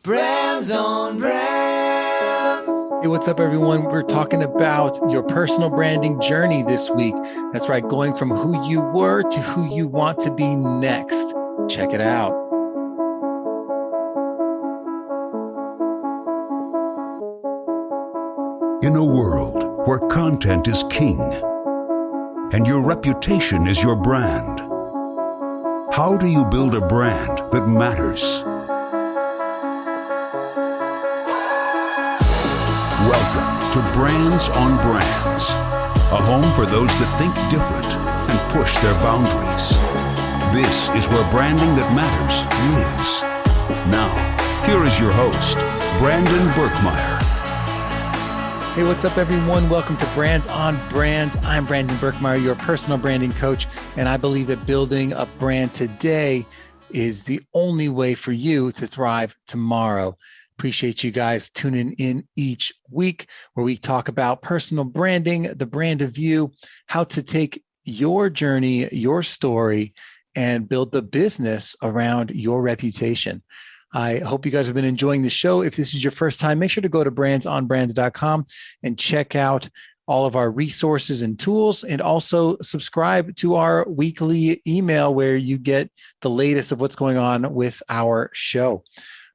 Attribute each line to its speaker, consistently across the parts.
Speaker 1: Brands on Brands.
Speaker 2: Hey, what's up, everyone? We're talking about your personal branding journey this week. That's right, going from who you were to who you want to be next. Check it out.
Speaker 3: In a world where content is king and your reputation is your brand, how do you build a brand that matters? Welcome to Brands on Brands, a home for those that think different and push their boundaries. This is where branding that matters lives. Now, here is your host, Brandon Birkmeyer.
Speaker 2: Hey, what's up, everyone? Welcome to Brands on Brands. I'm Brandon Birkmeyer, your personal branding coach, and I believe that building a brand today is the only way for you to thrive tomorrow. Appreciate you guys tuning in each week where we talk about personal branding, the brand of you, how to take your journey, your story, and build the business around your reputation. I hope you guys have been enjoying the show. If this is your first time, make sure to go to brandsonbrands.com and check out all of our resources and tools, and also subscribe to our weekly email where you get the latest of what's going on with our show.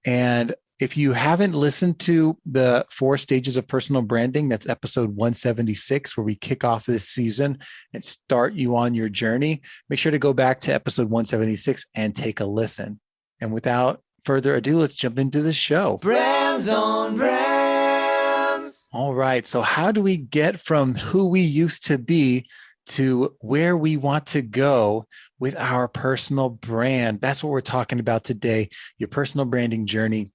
Speaker 2: And if you haven't listened to the 4 stages of personal branding, that's episode 176, where we kick off this season and start you on your journey, make sure to go back to episode 176 and take a listen. And without further ado, let's jump into the show.
Speaker 1: Brands on Brands.
Speaker 2: All right. So how do we get from who we used to be to where we want to go with our personal brand? That's what we're talking about today, your personal branding journey.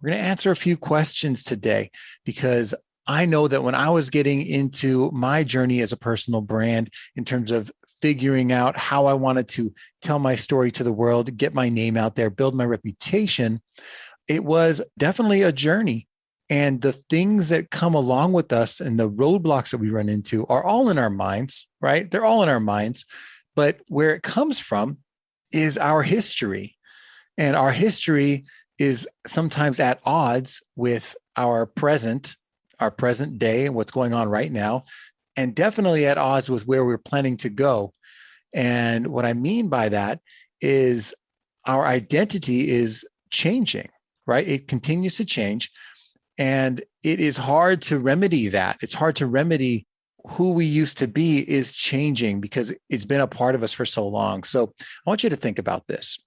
Speaker 2: We're going to answer a few questions today because I know that when I was getting into my journey as a personal brand in terms of figuring out how I wanted to tell my story to the world, get my name out there, build my reputation, it was definitely a journey. And the things that come along with us and the roadblocks that we run into are all in our minds, right? They're all in our minds. But where it comes from is our history. And our history is sometimes at odds with our present day and what's going on right now, and definitely at odds with where we're planning to go. And what I mean by that is our identity is changing, right? It continues to change. And it is hard to remedy that. It's hard to remedy who we used to be is changing because it's been a part of us for so long. So I want you to think about this.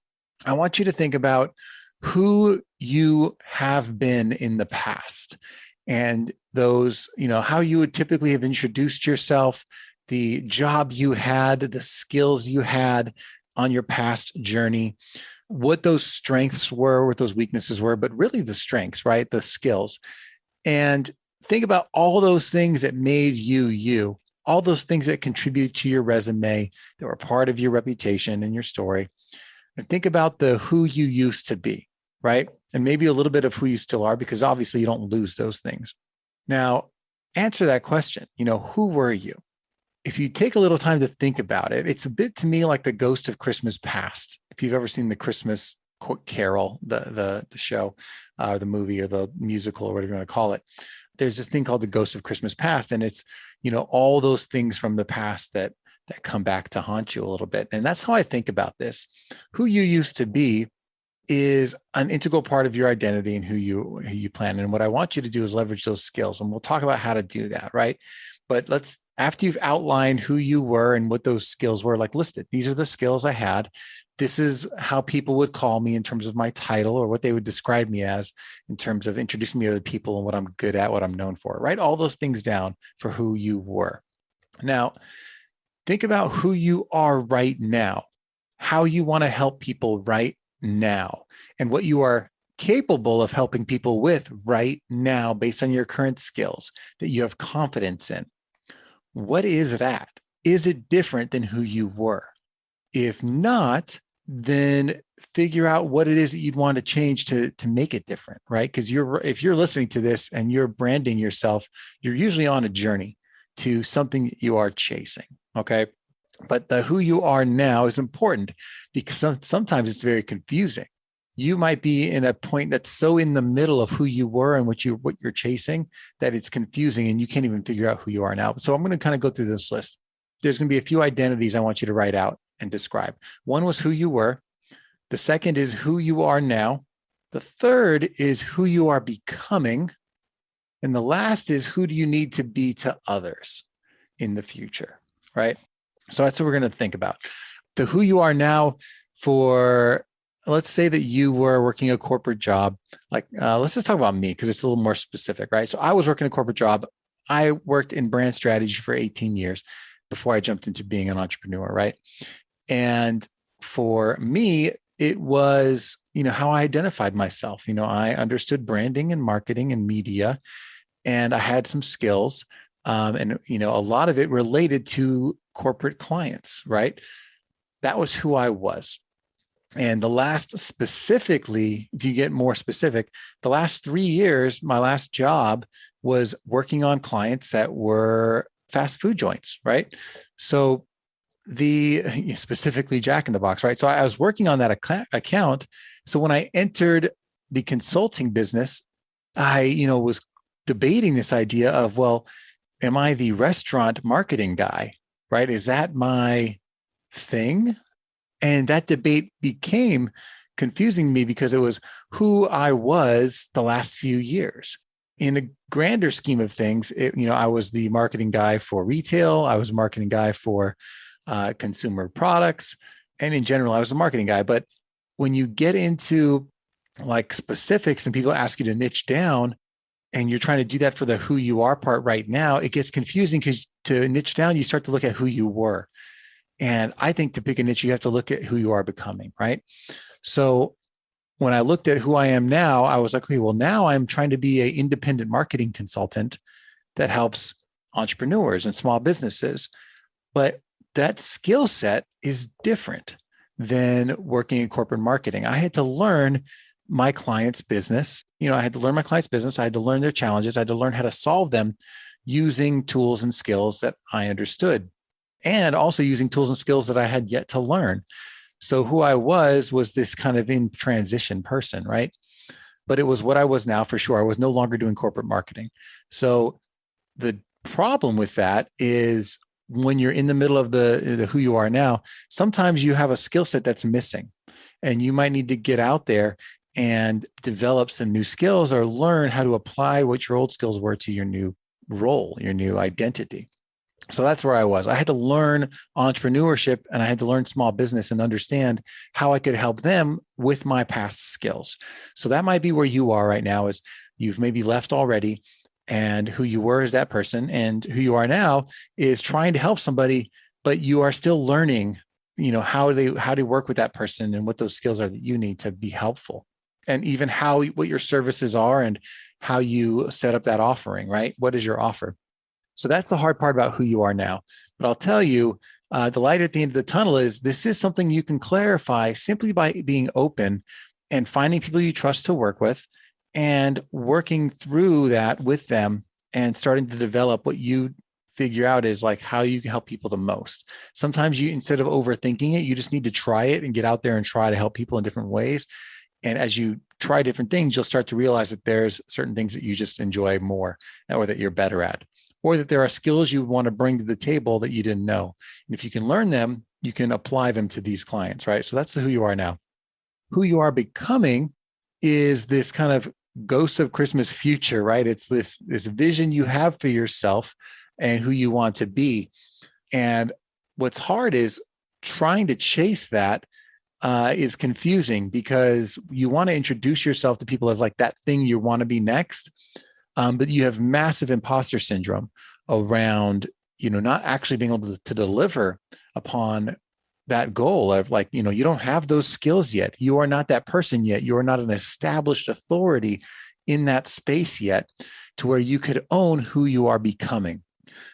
Speaker 2: I want you to think about who you have been in the past and those, how you would typically have introduced yourself, the job you had, the skills you had on your past journey, what those strengths were, what those weaknesses were, but really the strengths, right? The skills. And think about all those things that made you, you, all those things that contribute to your resume, that were part of your reputation and your story. And think about the who you used to be, right? And maybe a little bit of who you still are, because obviously you don't lose those things. Now, answer that question. Who were you? If you take a little time to think about it, it's a bit to me like the Ghost of Christmas Past. If you've ever seen the Christmas Carol, the show, the movie or the musical or whatever you want to call it, there's this thing called the Ghost of Christmas Past. And it's, all those things from the past that come back to haunt you a little bit. And that's how I think about this. Who you used to be is an integral part of your identity and who you plan. And what I want you to do is leverage those skills. And we'll talk about how to do that, right? But after you've outlined who you were and what those skills were, like listed, these are the skills I had. This is how people would call me in terms of my title, or what they would describe me as in terms of introducing me to the people and what I'm good at, what I'm known for. Write all those things down for who you were. Now, think about who you are right now, how you want to help people right now, and what you are capable of helping people with right now based on your current skills that you have confidence in. What is that? Is it different than who you were? If not, then figure out what it is that you'd want to change to make it different, right? Because if you're listening to this and you're branding yourself, you're usually on a journey to something you are chasing, okay? But the who you are now is important because sometimes it's very confusing. You might be in a point that's so in the middle of who you were and what you're chasing that it's confusing and you can't even figure out who you are now. So I'm going to kind of go through this list. There's going to be a few identities I want you to write out and describe. One was who you were. The second is who you are now. The third is who you are becoming. And the last is who do you need to be to others in the future, right? So that's what we're going to think about. The who you are now for, let's say that you were working a corporate job. Like, let's just talk about me because it's a little more specific, right? So I was working a corporate job. I worked in brand strategy for 18 years before I jumped into being an entrepreneur, right? And for me, it was, how I identified myself. I understood branding and marketing and media, and I had some skills. And a lot of it related to corporate clients, right? That was who I was. And the last, specifically, if you get more specific, the last 3 years, my last job was working on clients that were fast food joints, right? So specifically Jack in the Box, right? So I was working on that account. So when I entered the consulting business, I, was debating this idea of, well, am I the restaurant marketing guy, right? Is that my thing? And that debate became confusing to me because it was who I was the last few years. In a grander scheme of things, I was the marketing guy for retail. I was a marketing guy for consumer products. And in general, I was a marketing guy. But when you get into like specifics and people ask you to niche down and you're trying to do that for the who you are part right now, it gets confusing because to niche down, you start to look at who you were. And I think to pick a niche, you have to look at who you are becoming, right? So when I looked at who I am now, I was like, okay, well, now I'm trying to be an independent marketing consultant that helps entrepreneurs and small businesses. But that skill set is different than working in corporate marketing. I had to learn my client's business. I had to learn my client's business. I had to learn their challenges. I had to learn how to solve them using tools and skills that I understood, and also using tools and skills that I had yet to learn. So who I was this kind of in transition person, right? But it was what I was now for sure. I was no longer doing corporate marketing. So the problem with that is when you're in the middle of the who you are now, sometimes you have a skill set that's missing and you might need to get out there and develop some new skills or learn how to apply what your old skills were to your new role, your new identity. So that's where I was. I had to learn entrepreneurship and I had to learn small business and understand how I could help them with my past skills. So that might be where you are right now, is you've maybe left already and who you were is that person, and who you are now is trying to help somebody, but you are still learning, how to work with that person and what those skills are that you need to be helpful, and even what your services are and how you set up that offering, right? What is your offer? So that's the hard part about who you are now. But I'll tell you, the light at the end of the tunnel is this is something you can clarify simply by being open and finding people you trust to work with and working through that with them and starting to develop what you figure out is like how you can help people the most. Sometimes instead of overthinking it, you just need to try it and get out there and try to help people in different ways. And as you try different things, you'll start to realize that there's certain things that you just enjoy more or that you're better at, or that there are skills you want to bring to the table that you didn't know. And if you can learn them, you can apply them to these clients, right? So that's who you are now. Who you are becoming is this kind of ghost of Christmas future, right? It's this vision you have for yourself and who you want to be. And what's hard is trying to chase that is confusing because you want to introduce yourself to people as like that thing you want to be next. But you have massive imposter syndrome around, not actually being able to deliver upon that goal of like, you don't have those skills yet. You are not that person yet. You are not an established authority in that space yet to where you could own who you are becoming.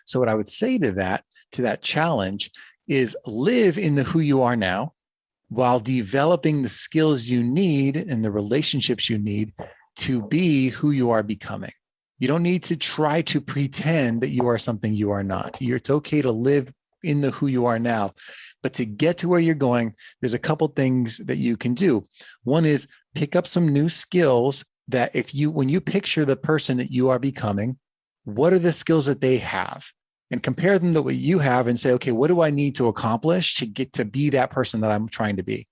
Speaker 2: So what I would say to that challenge is live in the who you are now while developing the skills you need and the relationships you need to be who you are becoming. You don't need to try to pretend that you are something you are not. It's okay to live in the who you are now. But to get to where you're going, there's a couple things that you can do. One is pick up some new skills that when you picture the person that you are becoming, what are the skills that they have? And compare them to what you have and say, okay, what do I need to accomplish to get to be that person that I'm trying to be?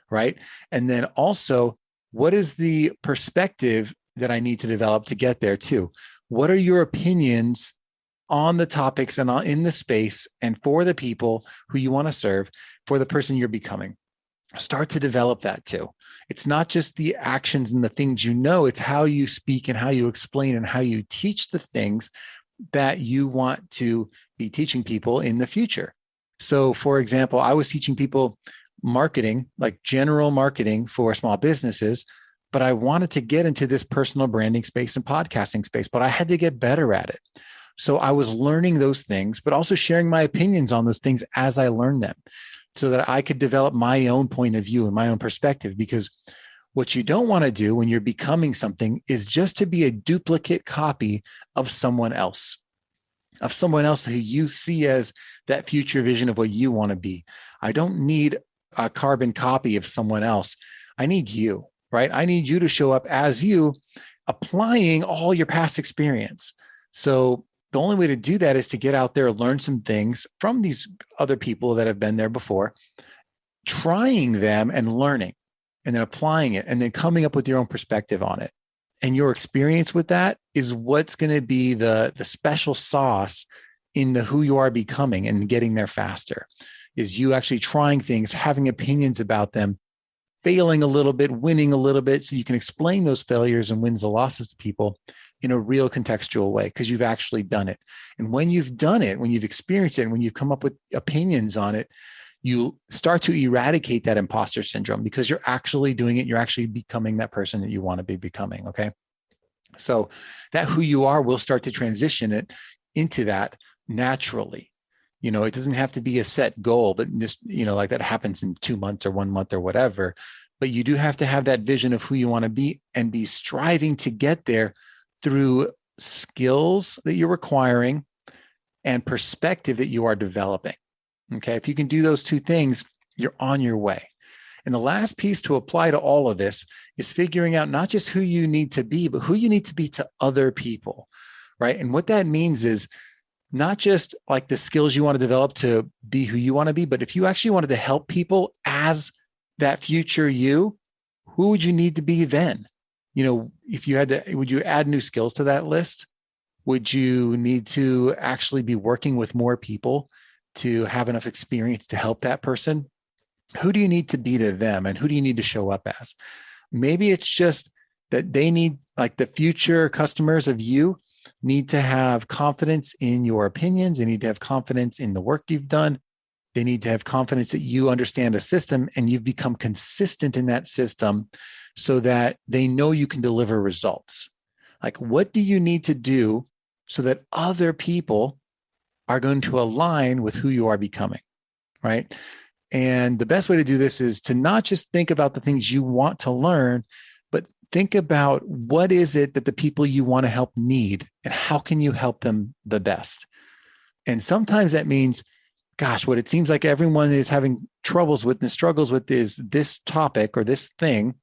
Speaker 2: Right. And then also, what is the perspective that I need to develop to get there too? What are your opinions on the topics and in the space and for the people who you want to serve, for the person you're becoming? Start to develop that too. It's not just the actions and the things you know, it's how you speak and how you explain and how you teach the things that you want to be teaching people in the future. So for example, I was teaching people marketing, like general marketing for small businesses, but I wanted to get into this personal branding space and podcasting space, but I had to get better at it. So I was learning those things, but also sharing my opinions on those things as I learned them so that I could develop my own point of view and my own perspective. Because what you don't want to do when you're becoming something is just to be a duplicate copy of someone else who you see as that future vision of what you want to be. I don't need a carbon copy of someone else. I need you, right? I need you to show up as you, applying all your past experience. So the only way to do that is to get out there, learn some things from these other people that have been there before, trying them and learning, and then applying it, and then coming up with your own perspective on it. And your experience with that is what's going to be the special sauce in the who you are becoming and getting there faster, is you actually trying things, having opinions about them, failing a little bit, winning a little bit, so you can explain those failures and wins and losses to people in a real contextual way because you've actually done it. And when you've done it, when you've experienced it, when you've come up with opinions on it, you start to eradicate that imposter syndrome because you're actually doing it. You're actually becoming that person that you want to be becoming. Okay. So that who you are will start to transition it into that naturally. You know, it doesn't have to be a set goal, but just, you know, like that happens in 2 months or 1 month or whatever. But you do have to have that vision of who you want to be and be striving to get there through skills that you're acquiring and perspective that you are developing. Okay. If you can do those two things, you're on your way. And the last piece to apply to all of this is figuring out not just who you need to be, but who you need to be to other people. Right. And what that means is not just like the skills you want to develop to be who you want to be, but if you actually wanted to help people as that future you, who would you need to be then? You know, if you had to, would you add new skills to that list? Would you need to actually be working with more people to have enough experience to help that person? Who do you need to be to them, and who do you need to show up as? Maybe it's just that they need, like the future customers of you need to have confidence in your opinions. They need to have confidence in the work you've done. They need to have confidence that you understand a system and you've become consistent in that system so that they know you can deliver results. Like, what do you need to do so that other people are going to align with who you are becoming, right? And the best way to do this is to not just think about the things you want to learn, but think about what is it that the people you want to help need and how can you help them the best? And sometimes that means, gosh, what it seems like everyone is having troubles with and struggles with is this topic or this thing.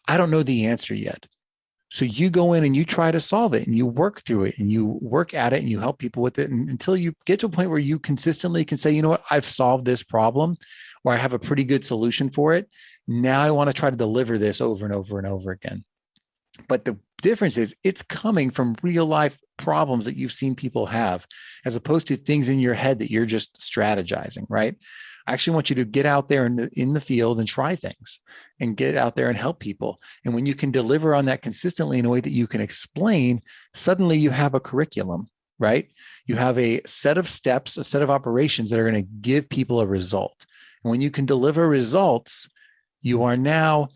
Speaker 2: I don't know the answer yet. So you go in and you try to solve it and you work through it and you work at it and you help people with it until you get to a point where you consistently can say, you know what, I've solved this problem, or I have a pretty good solution for it. Now I want to try to deliver this over and over and over again. But the difference is it's coming from real life problems that you've seen people have, as opposed to things in your head that you're just strategizing, right? I actually want you to get out there in the field and try things and get out there and help people. And when you can deliver on that consistently in a way that you can explain, suddenly you have a curriculum, right? You have a set of steps, a set of operations that are going to give people a result. And when you can deliver results, you are now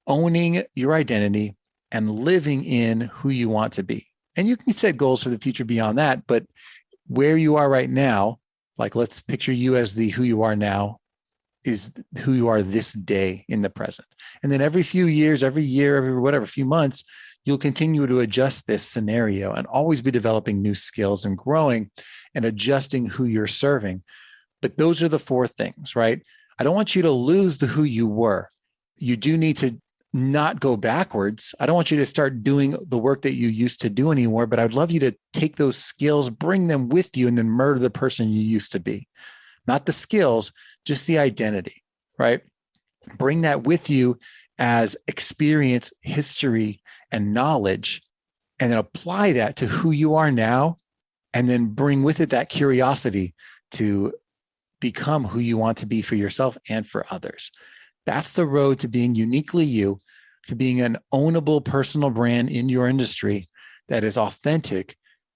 Speaker 2: owning your identity and living in who you want to be. And you can set goals for the future beyond that, but where you are right now, like let's picture you as the who you are now is who you are this day in the present. And then every few years, every year, every whatever, few months, you'll continue to adjust this scenario and always be developing new skills and growing and adjusting who you're serving. But those are the four things, right? I don't want you to lose the who you were. You do need to not go backwards. I don't want you to start doing the work that you used to do anymore, but I'd love you to take those skills, bring them with you, and then murder the person you used to be. Not the skills, just the identity, right? Bring that with you as experience, history, and knowledge, and then apply that to who you are now, and then bring with it that curiosity to become who you want to be for yourself and for others. That's the road to being uniquely you, to being an ownable personal brand in your industry that is authentic,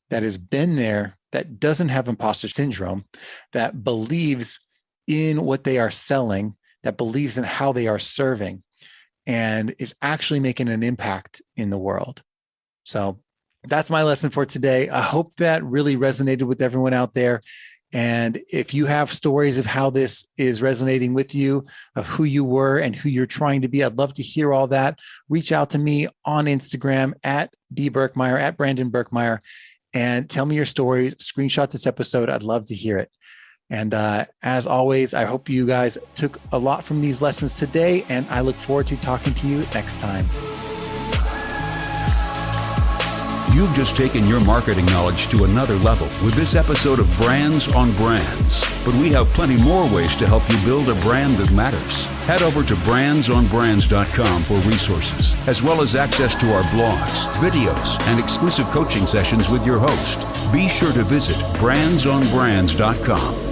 Speaker 2: that has been there, that doesn't have imposter syndrome, that believes in what they are selling, that believes in how they are serving, and is actually making an impact in the world. So that's my lesson for today. I hope that really resonated with everyone out there. And if you have stories of how this is resonating with you, of who you were and who you're trying to be, I'd love to hear all that. Reach out to me on Instagram at @BBerkmeyer, at Brandon Berkmeyer, and tell me your stories. Screenshot this episode. I'd love to hear it. And as always, I hope you guys took a lot from these lessons today, and I look forward to talking to you next time.
Speaker 3: You've just taken your marketing knowledge to another level with this episode of Brands on Brands. But we have plenty more ways to help you build a brand that matters. Head over to brandsonbrands.com for resources, as well as access to our blogs, videos, and exclusive coaching sessions with your host. Be sure to visit brandsonbrands.com.